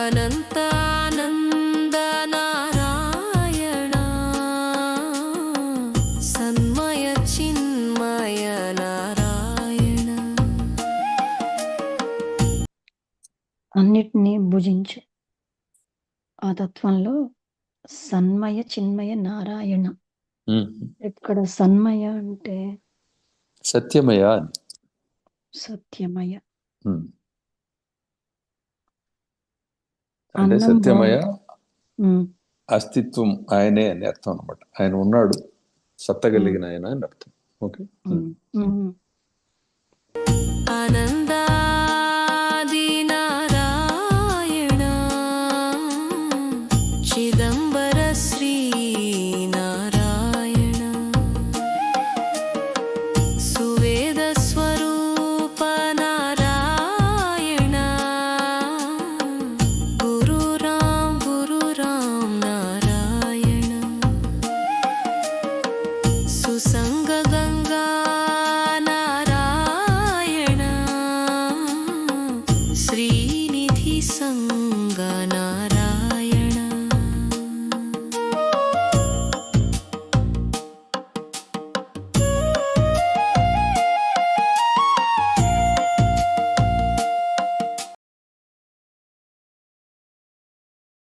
అనంతానంద నారాయణ సన్మయ చిన్మయ నారాయణ. అన్నిటినీ భుజించు. ఆ తత్వంలో సన్మయ చిన్మయ నారాయణ. ఇక్కడ సన్మయ అంటే సత్యమయ, సత్యమయ. అంటే అన్నం సత్యమయ ఉమ్, అస్తిత్వం ఆయనే అని అర్థం అనమాట. ఆయన ఉన్నాడు, సత్త కలిగిన ఆయన అని అర్థం. ఓకే. ఉమ్, ఉమ్. ఆనందాది నారాయణ చిదంబర శ్రీ నారాయణ సువేద స్వరూప నారాయణ గురు రామ్ నారాయణ సుసంగ గంగా నారాయణ శ్రీనిధి సంగ నారాయణ